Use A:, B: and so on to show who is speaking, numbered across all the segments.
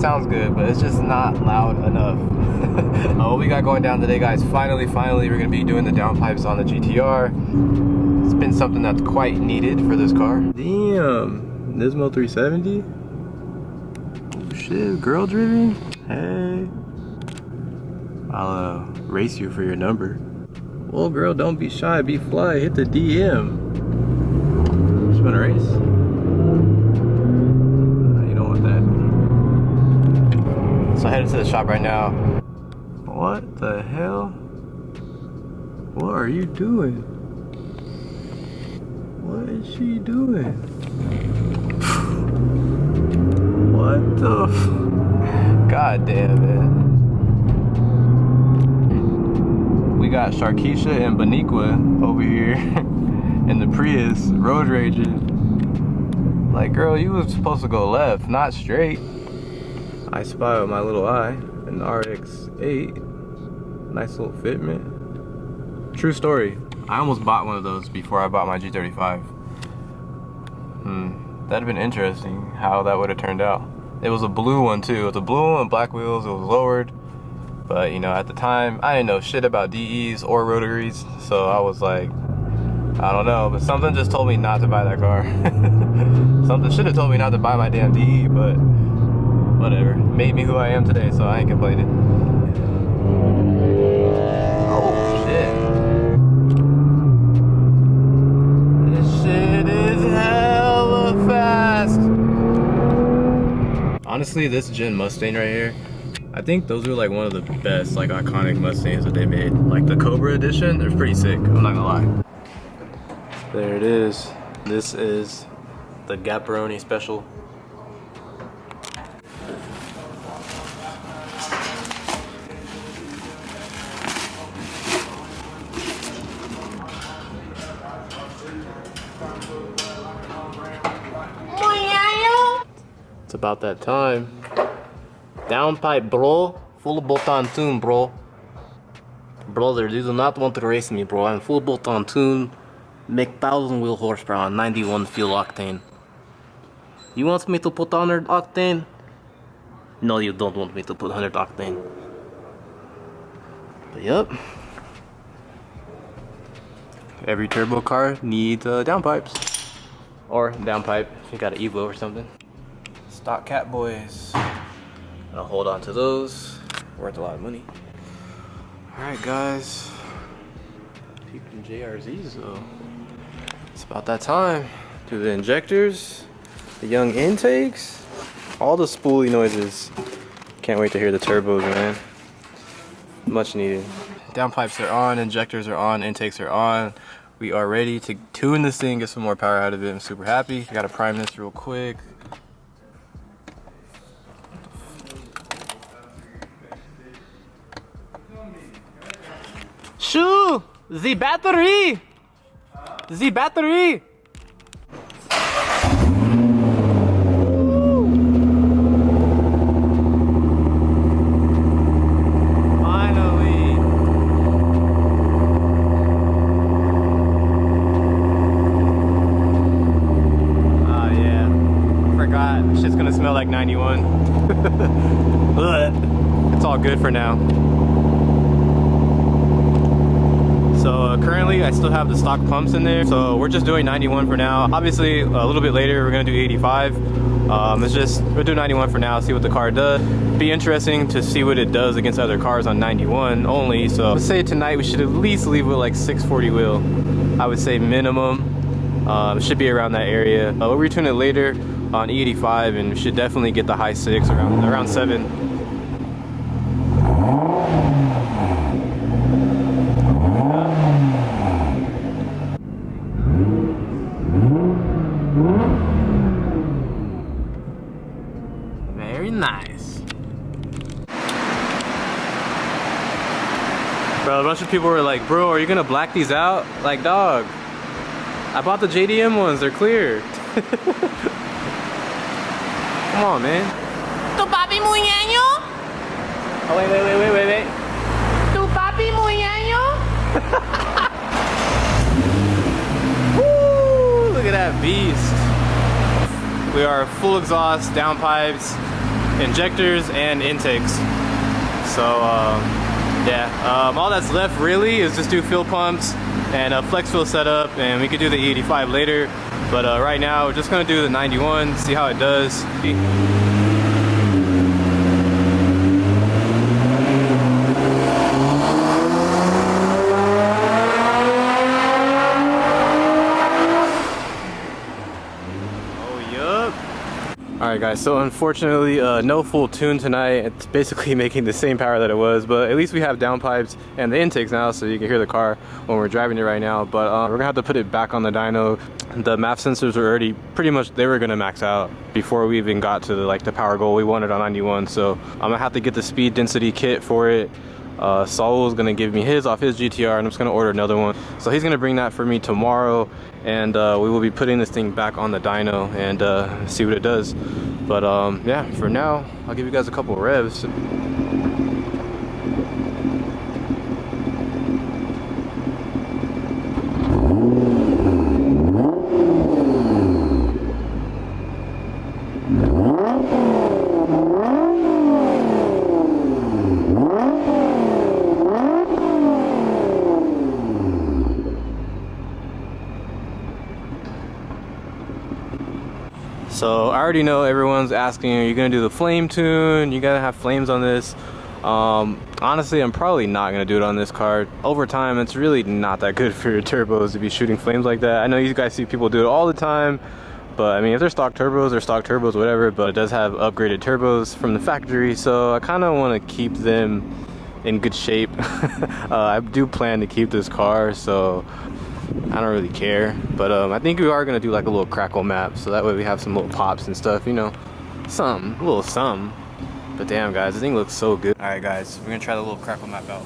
A: sounds good, but it's just not loud enough. What we got going down today, guys, finally, we're gonna be doing the downpipes on the GTR. It's been something that's quite needed for this car. Damn, Nismo 370? Oh shit, girl driven? Hey. I'll race you for your number. Well, girl, don't be shy, be fly, hit the DM. Just wanna race? You don't want that. So I headed to the shop right now. What the hell? What are you doing? What is she doing? What the God damn, man. We got Sharkeisha and Baniqua over here in the Prius, road raging. Like, girl, you was supposed to go left, not straight. I spy with my little eye an RX-8. Nice little fitment. True story. I almost bought one of those before I bought my G35. That'd have been interesting how that would have turned out. It was a blue one too. It was a blue one with black wheels. It was lowered. But you know, at the time, I didn't know shit about DEs or rotaries. So I was like, I don't know. But something just told me not to buy that car. Something should have told me not to buy my damn DE, but whatever. Made me who I am today, so I ain't complaining. Oh shit. This shit is hella fast. Honestly, this gen Mustang right here, I think those were like one of the best, like, iconic Mustangs that they made. Like the Cobra edition, they're pretty sick, I'm not gonna lie. There it is. This is the Gapperoni Special. It's about that time. Downpipe, bro. Full bolt-on tune, bro. Brother, you do not want to race me, bro. I'm full bolt-on tune. Make 1,000 wheel horsepower on 91 fuel octane. You want me to put 100 octane? No, you don't want me to put 100 octane. But yep. Every turbo car needs downpipes. Or downpipe if you got an Evo or something. Stock cat boys. I'll hold on to those. Worth a lot of money. Alright guys. Peeping JRZs though. It's about that time. Do the injectors, the young intakes, all the spoolie noises. Can't wait to hear the turbos, man. Much needed. Downpipes are on, injectors are on, intakes are on. We are ready to tune this thing, get some more power out of it. I'm super happy. I gotta prime this real quick. Shoo! The battery! The battery! Finally! Oh yeah. Forgot. Shit's gonna smell like 91. It's all good for now. So currently I still have the stock pumps in there, so we're just doing 91 for now. Obviously a little bit later we're gonna do 85. We'll do 91 for now, see what the car does. Be interesting to see what it does against other cars on 91 only. So let's say tonight we should at least leave with like 640 wheel. I would say minimum. It should be around that area. We'll retune it later on E85 and we should definitely get the high 6 around 7. Very nice. Bro, a bunch of people were like, bro, are you gonna black these out? Like, dog, I bought the JDM ones, they're clear. Come on, man.
B: Tu papi muy ñeño?
A: Oh, wait.
B: Tu papi muy ñeño?
A: Woo, look at that beast. We are full exhaust, downpipes. injectors and intakes. So yeah, all that's left really is just do fuel pumps and a flex fuel setup, and we could do the E85 later. But right now we're just gonna do the 91, see how it does. Alright guys, so unfortunately no full tune tonight. It's basically making the same power that it was, but at least we have downpipes and the intakes now, so you can hear the car when we're driving it right now. But we're gonna have to put it back on the dyno. The MAF sensors were already pretty much, they were gonna max out before we even got to the power goal we wanted on 91. So I'm gonna have to get the speed density kit for it. Saul's gonna give me his off his GTR, and I'm just gonna order another one. So he's gonna bring that for me tomorrow, and we will be putting this thing back on the dyno and see what it does. But yeah, for now, I'll give you guys a couple of revs. So I already know everyone's asking, are you gonna do the flame tune? You gotta have flames on this. Honestly, I'm probably not gonna do it on this car. Over time, it's really not that good for your turbos to be shooting flames like that. I know you guys see people do it all the time, but I mean, if they're stock turbos, they're stock turbos, whatever, but it does have upgraded turbos from the factory, so I kinda wanna keep them in good shape. I do plan to keep this car, so I don't really care. But I think we are gonna do like a little crackle map, so that way we have some little pops and stuff, you know, a little something. But damn guys, this thing looks so good. All right guys, we're gonna try the little crackle map out.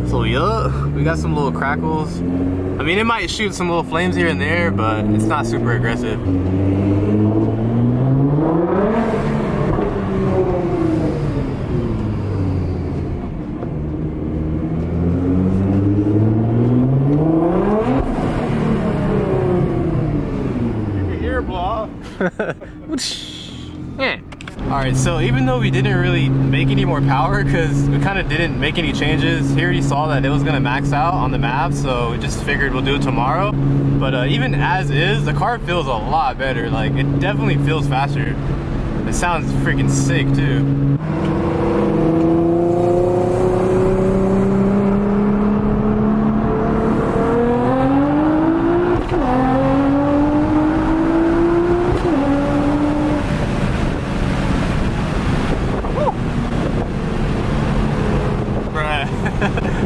A: So yeah, we got some little crackles. I mean, it might shoot some little flames here and there, but it's not super aggressive. You can hear it blow off. Yeah. Alright, so even though we didn't really make any more power because we kind of didn't make any changes, he already saw that it was going to max out on the map, so we just figured we'll do it tomorrow. But even as is, the car feels a lot better. Like, it definitely feels faster. It sounds freaking sick too.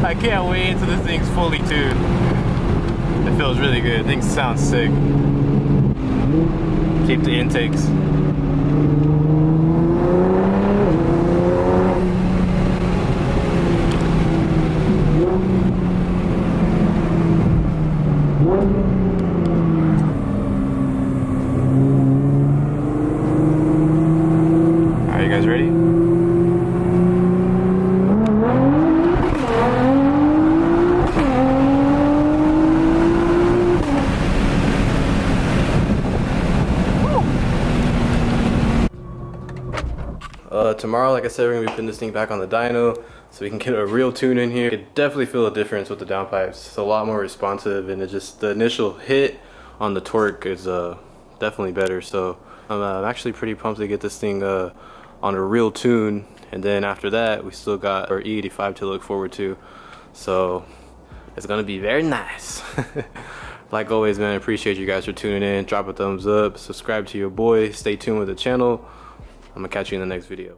A: I can't wait until this thing's fully tuned. It feels really good. The thing sounds sick. Keep the intakes. Alright, you guys ready? Tomorrow, like I said, we're gonna be putting this thing back on the dyno so we can get a real tune in here. You can definitely feel a difference with the downpipes. It's a lot more responsive, and it just, the initial hit on the torque is definitely better. So I'm actually pretty pumped to get this thing on a real tune, and then after that we still got our E85 to look forward to. So it's gonna be very nice. Like always, man, I appreciate you guys for tuning in. Drop a thumbs up, subscribe to your boy, stay tuned with the channel. I'm gonna catch you in the next video.